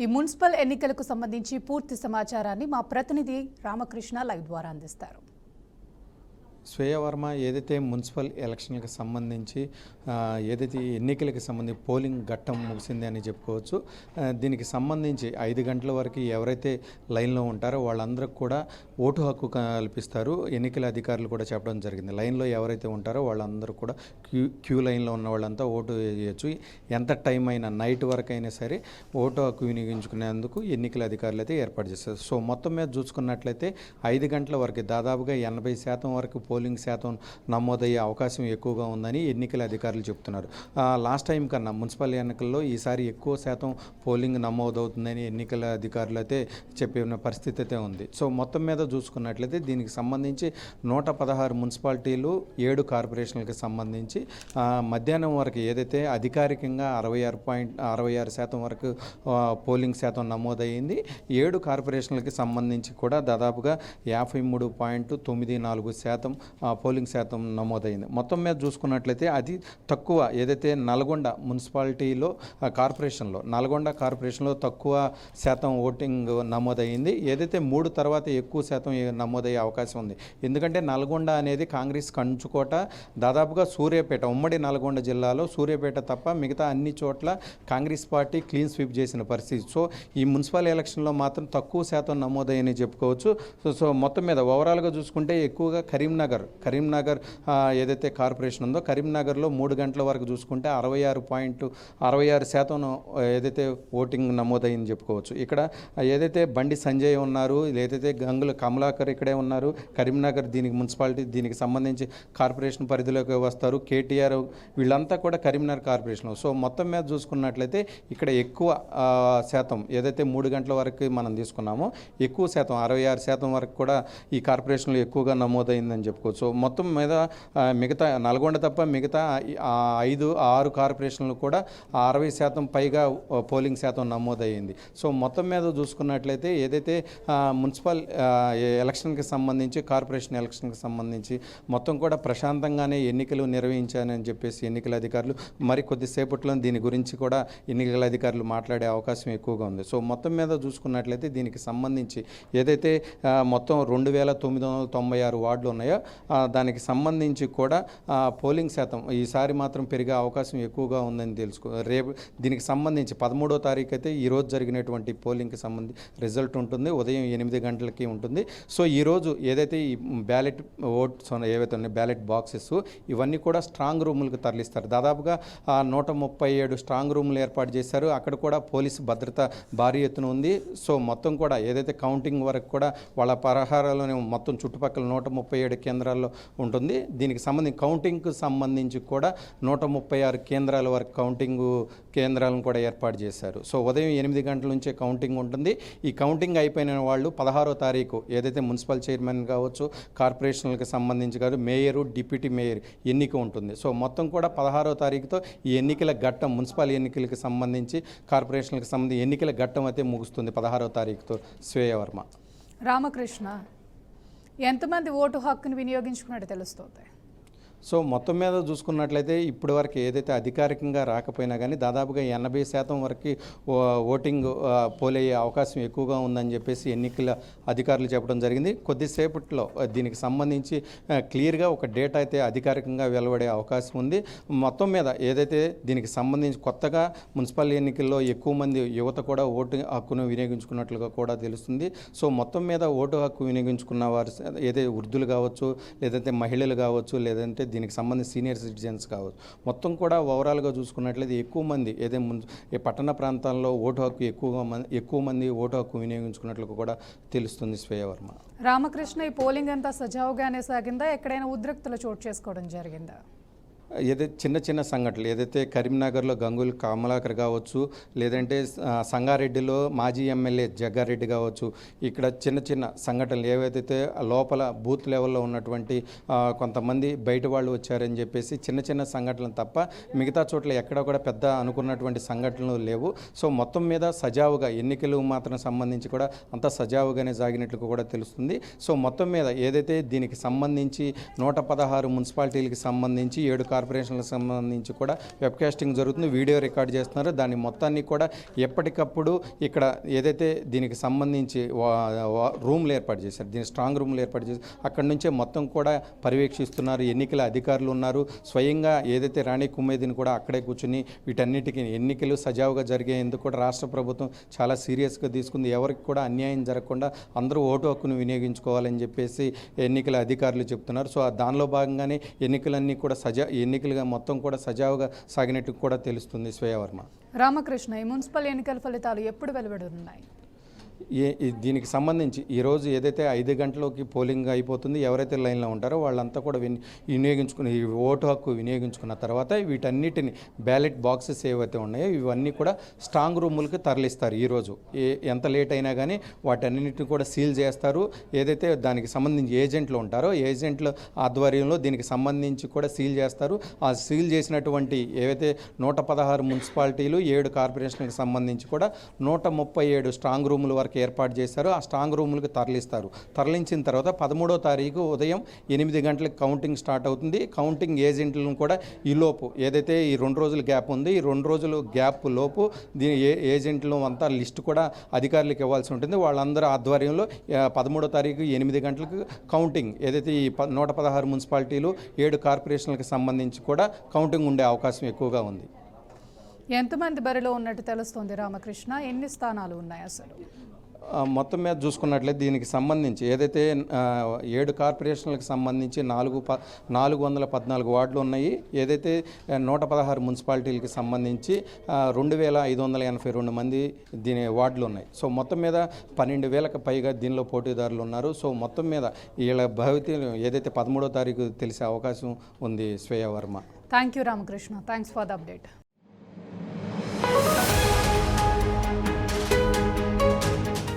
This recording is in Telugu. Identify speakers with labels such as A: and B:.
A: ఈ మున్సిపల్ ఎన్నికలకు సంబంధించి పూర్తి సమాచారాన్ని మా ప్రతినిధి రామకృష్ణ లైవ్ ద్వారా అందిస్తారు.
B: శ్వేయవర్మ ఏదైతే మున్సిపల్ ఎలక్షన్లకు సంబంధించి ఏదైతే ఎన్నికలకు సంబంధించి పోలింగ్ ఘట్టం ముగిసింది అని చెప్పుకోవచ్చు. దీనికి సంబంధించి 5 గంటల వరకు ఎవరైతే లైన్లో ఉంటారో వాళ్ళందరికీ కూడా ఓటు హక్కు కల్పిస్తారు. ఎన్నికల అధికారులు కూడా చెప్పడం జరిగింది. లైన్లో ఎవరైతే ఉంటారో వాళ్ళందరూ కూడా క్యూ లైన్లో ఉన్న వాళ్ళంతా ఓటు వేయచ్చు. ఎంత టైం అయినా నైట్ వరకు అయినా సరే ఓటు హక్కు వినియోగించుకునేందుకు ఎన్నికల అధికారులు అయితే ఏర్పాటు చేస్తారు. సో మొత్తం మీద చూసుకున్నట్లయితే 5 గంటల వరకు దాదాపుగా 80% వరకు పోలింగ్ శాతం నమోదయ్యే అవకాశం ఎక్కువగా ఉందని ఎన్నికల అధికారులు చెప్తున్నారు. లాస్ట్ టైం కన్నా మున్సిపల్ ఎన్నికల్లో ఈసారి ఎక్కువ శాతం పోలింగ్ నమోదవుతుందని ఎన్నికల అధికారులు అయితే చెప్పిన పరిస్థితి అయితే ఉంది. సో మొత్తం మీద చూసుకున్నట్లయితే దీనికి సంబంధించి 116 మున్సిపాలిటీలు 7 కార్పొరేషన్లకు సంబంధించి మధ్యాహ్నం వరకు ఏదైతే అధికారికంగా 66% వరకు పోలింగ్ శాతం నమోదయ్యింది. 7 కార్పొరేషన్లకి సంబంధించి కూడా దాదాపుగా 53.94% పోలింగ్ శాతం నమోదైంది. మొత్తం మీద చూసుకున్నట్లయితే అది తక్కువ ఏదైతే నల్గొండ మున్సిపాలిటీలో నల్గొండ కార్పొరేషన్లో తక్కువ శాతం ఓటింగ్ నమోదైంది. ఏదైతే 3 తర్వాత ఎక్కువ శాతం నమోదయ్యే అవకాశం ఉంది. ఎందుకంటే నల్గొండ అనేది కాంగ్రెస్ కంచుకోట. దాదాపుగా సూర్యాపేట, ఉమ్మడి నల్గొండ జిల్లాలో సూర్యాపేట తప్ప మిగతా అన్ని చోట్ల కాంగ్రెస్ పార్టీ క్లీన్ స్వీప్ చేసిన పరిస్థితి. సో ఈ మున్సిపల్ ఎలక్షన్లో మాత్రం తక్కువ శాతం నమోదయ్యని చెప్పుకోవచ్చు. సో మొత్తం మీద ఓవరాల్గా చూసుకుంటే ఎక్కువగా కరీంనగర్ ఏదైతే కార్పొరేషన్ ఉందో కరీంనగర్లో 3 గంటల వరకు చూసుకుంటే 66% ఏదైతే ఓటింగ్ నమోదైందని చెప్పుకోవచ్చు. ఇక్కడ ఏదైతే బండి సంజయ్ ఉన్నారు, ఏదైతే గంగుల కమలాకర్ ఇక్కడే ఉన్నారు. కరీంనగర్ మున్సిపాలిటీ దీనికి సంబంధించి కార్పొరేషన్ పరిధిలోకి వస్తారు. కేటీఆర్ వీళ్ళంతా కూడా కరీంనగర్ కార్పొరేషన్. సో మొత్తం మీద చూసుకున్నట్లయితే ఇక్కడ ఎక్కువ శాతం ఏదైతే 3 గంటల వరకు మనం తీసుకున్నామో ఎక్కువ శాతం 66% వరకు కూడా ఈ కార్పొరేషన్లో ఎక్కువగా నమోదైందని చెప్పుకోవచ్చు. సో మొత్తం మీద మిగతా నల్గొండ తప్ప మిగతా 5-6 కార్పొరేషన్లు కూడా 60% పైగా పోలింగ్ శాతం నమోదయ్యింది. సో మొత్తం మీద చూసుకున్నట్లయితే ఏదైతే మున్సిపల్ ఎలక్షన్కి సంబంధించి కార్పొరేషన్ ఎలక్షన్కి సంబంధించి మొత్తం కూడా ప్రశాంతంగానే ఎన్నికలు నిర్వహించానని చెప్పేసి ఎన్నికల అధికారులు మరి కొద్దిసేపట్లో దీని గురించి కూడా ఎన్నికల అధికారులు మాట్లాడే అవకాశం ఎక్కువగా ఉంది. సో మొత్తం మీద చూసుకున్నట్లయితే దీనికి సంబంధించి ఏదైతే మొత్తం 2996 వార్డులు ఉన్నాయో దానికి సంబంధించి కూడా పోలింగ్ శాతం ఈసారి మాత్రం పెరిగే అవకాశం ఎక్కువగా ఉందని రేపు దీనికి సంబంధించి 13వ తారీఖు అయితే ఈరోజు జరిగినటువంటి పోలింగ్కి సంబంధించి రిజల్ట్ ఉంటుంది. ఉదయం 8 గంటలకి ఉంటుంది. సో ఈరోజు ఏదైతే ఈ బ్యాలెట్ ఓట్స్ ఏవైతే ఉన్నాయి బ్యాలెట్ బాక్సెస్ ఇవన్నీ కూడా స్ట్రాంగ్ రూములకు తరలిస్తారు. దాదాపుగా 137 స్ట్రాంగ్ రూములు ఏర్పాటు చేశారు. అక్కడ కూడా పోలీసు భద్రత భారీ ఎత్తున ఉంది. సో మొత్తం కూడా ఏదైతే కౌంటింగ్ వరకు కూడా వాళ్ళ పరహారాలోనే మొత్తం చుట్టుపక్కల 137 కేంద్రాల్లో ఉంటుంది. దీనికి సంబంధించి కౌంటింగ్కు సంబంధించి కూడా 136 కేంద్రాల వరకు కౌంటింగ్ కేంద్రాలను కూడా ఏర్పాటు చేశారు. సో ఉదయం 8 గంటల నుంచే కౌంటింగ్ ఉంటుంది. ఈ కౌంటింగ్ అయిపోయిన వాళ్ళు 16వ తారీఖు ఏదైతే మున్సిపల్ చైర్మన్ కావచ్చు, కార్పొరేషన్లకు సంబంధించి కాదు, మేయరు, డిప్యూటీ మేయర్ ఎన్నిక ఉంటుంది. సో మొత్తం కూడా 16వ తారీఖుతో ఈ ఎన్నికల ఘట్టం మున్సిపల్ ఎన్నికలకు సంబంధించి కార్పొరేషన్లకు సంబంధించి ఎన్నికల ఘట్టం అయితే ముగుస్తుంది 16వ తారీఖుతో. శ్వేయవర్మ.
A: రామకృష్ణ, ఎంతమంది ఓటు హక్కును వినియోగించుకున్నట్టు తెలుస్తోంది?
B: సో మొత్తం మీద చూసుకున్నట్లయితే ఇప్పటి వరకు ఏదైతే అధికారికంగా రాకపోయినా కానీ దాదాపుగా 80% వరకు ఓటింగ్ పోలయ్యే అవకాశం ఎక్కువగా ఉందని చెప్పేసి ఎన్నికల అధికారులు చెప్పడం జరిగింది. కొద్దిసేపట్లో దీనికి సంబంధించి క్లియర్గా ఒక డేటా అయితే అధికారికంగా వెలువడే అవకాశం ఉంది. మొత్తం మీద ఏదైతే దీనికి సంబంధించి కొత్తగా మున్సిపల్ ఎన్నికల్లో ఎక్కువ మంది యువత కూడా ఓటు హక్కును వినియోగించుకున్నట్లుగా కూడా తెలుస్తుంది. సో మొత్తం మీద ఓటు హక్కు వినియోగించుకున్న వారు ఏదైతే వృద్ధులు కావచ్చు, లేదంటే మహిళలు కావచ్చు, లేదంటే దీనికి సంబంధించి సీనియర్ సిటిజన్స్ కావచ్చు, మొత్తం కూడా ఓవరాల్గా చూసుకున్నట్లయితే ఎక్కువ మంది ఏదైతే పట్టణ ప్రాంతాల్లో ఓటు హక్కు ఎక్కువ మంది ఓటు హక్కు వినియోగించుకున్నట్లు కూడా తెలుస్తుంది. శ్వేయవర్మ.
A: రామకృష్ణ, ఈ పోలింగ్ అంతా సజావుగానే సాగిందా? ఎక్కడైనా ఉద్రిక్తలు చోటు చేసుకోవడం జరిగిందా?
B: ఏదైతే చిన్న సంఘటనలు ఏదైతే కరీంనగర్లో గంగుల కమలాకర్ కావచ్చు, లేదంటే సంగారెడ్డిలో మాజీ ఎమ్మెల్యే జగ్గారెడ్డి కావచ్చు, ఇక్కడ చిన్న సంఘటనలు ఏవైతే లోపల బూత్ లెవెల్లో ఉన్నటువంటి కొంతమంది బయట వాళ్ళు వచ్చారని చెప్పేసి చిన్న సంఘటనలు తప్ప మిగతా చోట్ల ఎక్కడ కూడా పెద్ద అనుకున్నటువంటి సంఘటనలు లేవు. సో మొత్తం మీద సజావుగా ఎన్నికలు మాత్రం సంబంధించి కూడా అంత సజావుగానే సాగినట్లు కూడా తెలుస్తుంది. సో మొత్తం మీద ఏదైతే దీనికి సంబంధించి 116 మున్సిపాలిటీలకు సంబంధించి 7 కార్పొరేషన్లకు సంబంధించి కూడా వెబ్కాస్టింగ్ జరుగుతుంది, వీడియో రికార్డ్ చేస్తున్నారు. దాన్ని మొత్తాన్ని కూడా ఎప్పటికప్పుడు ఇక్కడ ఏదైతే దీనికి సంబంధించి రూమ్లు ఏర్పాటు చేశారు, దీని స్ట్రాంగ్ రూమ్లు ఏర్పాటు చేసి అక్కడి నుంచే మొత్తం కూడా పర్యవేక్షిస్తున్నారు. ఎన్నికల అధికారులు ఉన్నారు, స్వయంగా ఏదైతే రాణి కుమ్మేదిని కూడా అక్కడే కూర్చుని వీటన్నిటికీ ఎన్నికలు సజావుగా జరిగేందుకు కూడా రాష్ట్ర ప్రభుత్వం చాలా సీరియస్గా తీసుకుంది. ఎవరికి కూడా అన్యాయం జరగకుండా అందరూ ఓటు హక్కును వినియోగించుకోవాలని చెప్పేసి ఎన్నికల అధికారులు చెప్తున్నారు. సో దానిలో భాగంగానే ఎన్నికలన్నీ కూడా ఎన్నికలుగా మొత్తం కూడా సజావుగా సాగినట్టు కూడా తెలుస్తుంది. శ్వేయవర్మ.
A: రామకృష్ణ, ఈ మున్సిపల్ ఎన్నికల ఫలితాలు ఎప్పుడు వెలువడనున్నాయి?
B: దీనికి సంబంధించి ఈరోజు ఏదైతే 5 గంటలకి పోలింగ్ అయిపోతుంది, ఎవరైతే లైన్లో ఉంటారో వాళ్ళంతా కూడా వినియోగించుకుని ఈ ఓటు హక్కు వినియోగించుకున్న తర్వాత వీటన్నిటిని బ్యాలెట్ బాక్సెస్ ఏవైతే ఉన్నాయో ఇవన్నీ కూడా స్ట్రాంగ్ రూములకి తరలిస్తారు. ఈరోజు ఎంత లేట్ అయినా కానీ వాటన్నిటిని కూడా సీల్ చేస్తారు. ఏదైతే దానికి సంబంధించి ఏజెంట్లు ఉంటారో ఏజెంట్ల ఆధ్వర్యంలో దీనికి సంబంధించి కూడా సీల్ చేస్తారు. ఆ సీల్ చేసినటువంటి ఏవైతే 116 మున్సిపాలిటీలు 7 కార్పొరేషన్లకు సంబంధించి కూడా 137 స్ట్రాంగ్ రూముల వరకు ఏర్పాటు చేశారు. ఆ స్ట్రాంగ్ రూములకు తరలిస్తారు. తరలించిన తర్వాత 13వ తారీఖు ఉదయం 8 గంటలకు కౌంటింగ్ స్టార్ట్ అవుతుంది. కౌంటింగ్ ఏజెంట్లను కూడా ఈలోపు ఏదైతే ఈ 2 రోజుల గ్యాప్ ఉంది, ఈ 2 రోజుల గ్యాప్ లోపు దీని ఏజెంట్లు అంతా లిస్టు కూడా అధికారులకు ఇవ్వాల్సి ఉంటుంది. వాళ్ళందరూ ఆధ్వర్యంలో 13వ తారీఖు 8 గంటలకు కౌంటింగ్ ఏదైతే ఈ 116 మున్సిపాలిటీలు 7 కార్పొరేషన్లకు సంబంధించి కూడా కౌంటింగ్ ఉండే అవకాశం ఎక్కువగా ఉంది.
A: ఎంతమంది బరిలో ఉన్నట్టు తెలుస్తోంది రామకృష్ణ? ఎన్ని స్థానాలు ఉన్నాయి అసలు?
B: మొత్తం మీద చూసుకున్నట్లయితే దీనికి సంబంధించి ఏదైతే 7 కార్పొరేషన్లకు సంబంధించి 414 వార్డులు ఉన్నాయి. ఏదైతే 116 మున్సిపాలిటీలకి సంబంధించి 2582 మంది దీని వార్డులు ఉన్నాయి. సో మొత్తం మీద 12,000కు పైగా దీనిలో పోటీదారులు ఉన్నారు. సో మొత్తం మీద వీళ్ళ భవిష్యత్తు ఏదైతే 13వ తారీఖు తెలిసే అవకాశం ఉంది. శ్వేయవర్మ.
A: Thank you Ramakrishna, thanks for the update.